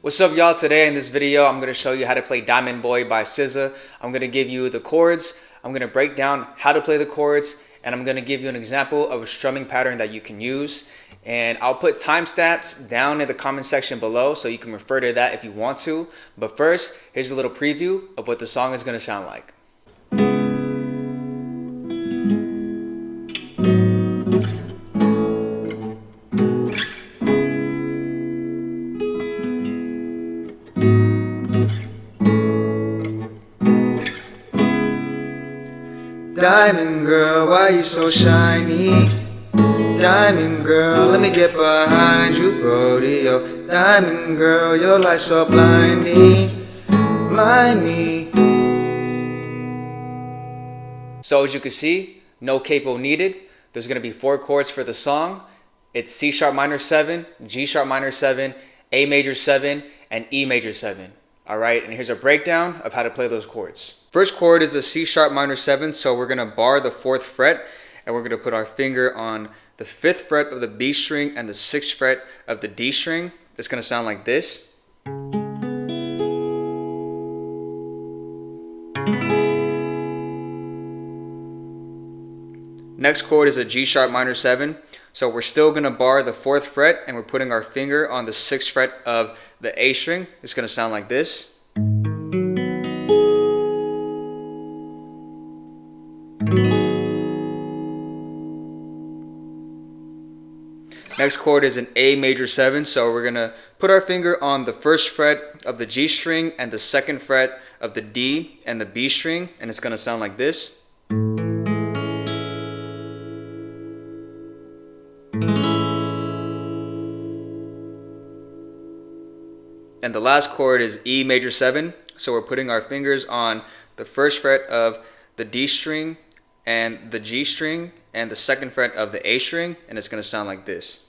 What's up, y'all? Today in this video, I'm going to show you how to play Diamond Boy by SZA. I'm going to give you the chords, I'm going to break down how to play the chords, and I'm going to give you an example of a strumming pattern that you can use. And I'll put timestamps down in the comment section below so you can refer to that if you want to. But first, here's a little preview of what the song is going to sound like. Diamond girl, why you so shiny? Diamond girl, let me get behind you, rodeo. Diamond girl, your light so blinding, blind me. So as you can see, no capo needed. There's going to be 4 chords for the song. It's C sharp minor 7, G sharp minor 7, A major 7, and E major 7. All right, and here's a breakdown of how to play those chords. First chord is a C sharp minor 7, so we're going to bar the 4th fret, and we're going to put our finger on the 5th fret of the B string and the 6th fret of the D string. It's going to sound like this. Next chord is a G sharp minor 7, so we're still going to bar the 4th fret, and we're putting our finger on the 6th fret of the A string. It's going to sound like this. Next chord is an A major 7, so we're going to put our finger on the 1st fret of the G string and the 2nd fret of the D and the B string, and it's going to sound like this. And the last chord is E major 7, so we're putting our fingers on the 1st fret of the D string and the G string and the 2nd fret of the A string, and it's going to sound like this.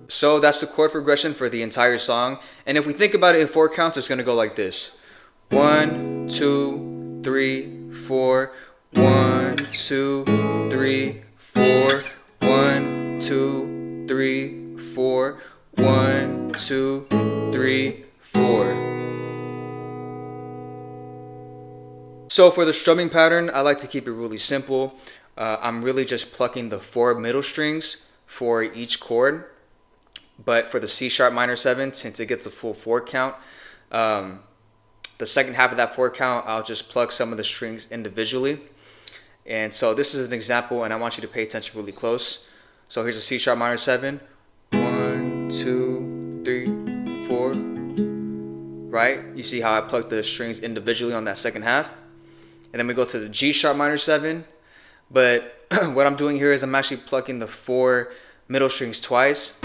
So that's the chord progression for the entire song. And if we think about it in 4 counts, it's going to go like this. 1, 2, 3, 4. 1, 2, 3, 4. 1, 2, 3, 4. 1, 2, 3, 4. So for the strumming pattern, I like to keep it really simple. I'm really just plucking the 4 middle strings for each chord. But for the C sharp minor 7, since it gets a full 4 count, the second half of that 4 count, I'll just pluck some of the strings individually. And so this is an example, and I want you to pay attention really close. So here's a C sharp minor 7. 1, 2, 3, 4. Right? You see how I pluck the strings individually on that second half? And then we go to the G sharp minor 7. But what I'm doing here is I'm actually plucking the 4 middle strings twice.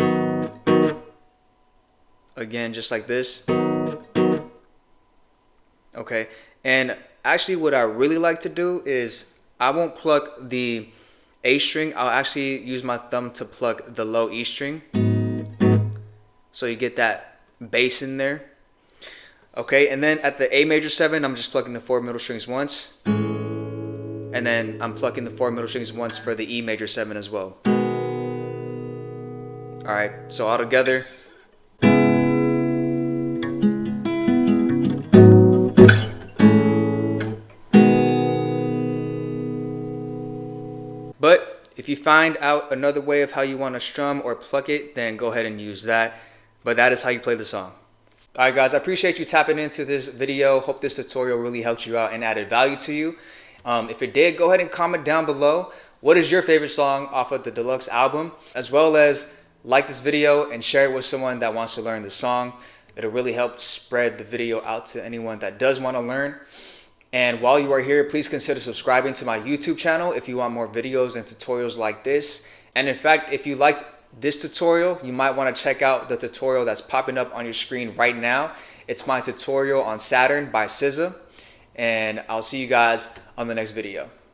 Again, just like this. Okay, and actually what I really like to do is I won't pluck the A string. I'll actually use my thumb to pluck the low E string. So you get that bass in there. Okay, and then at the A major 7, I'm just plucking the 4 middle strings once. And then I'm plucking the 4 middle strings once for the E major 7 as well. Alright, so all together. But if you find out another way of how you want to strum or pluck it, then go ahead and use that. But that is how you play the song. Alright guys, I appreciate you tapping into this video. Hope this tutorial really helped you out and added value to you. If it did, go ahead and comment down below. What is your favorite song off of the deluxe album? As well as like this video and share it with someone that wants to learn the song. It'll really help spread the video out to anyone that does want to learn. And while you are here, please consider subscribing to my YouTube channel if you want more videos and tutorials like this. And in fact, if you liked this tutorial, you might want to check out the tutorial that's popping up on your screen right now. It's my tutorial on Saturn by SZA. And I'll see you guys on the next video.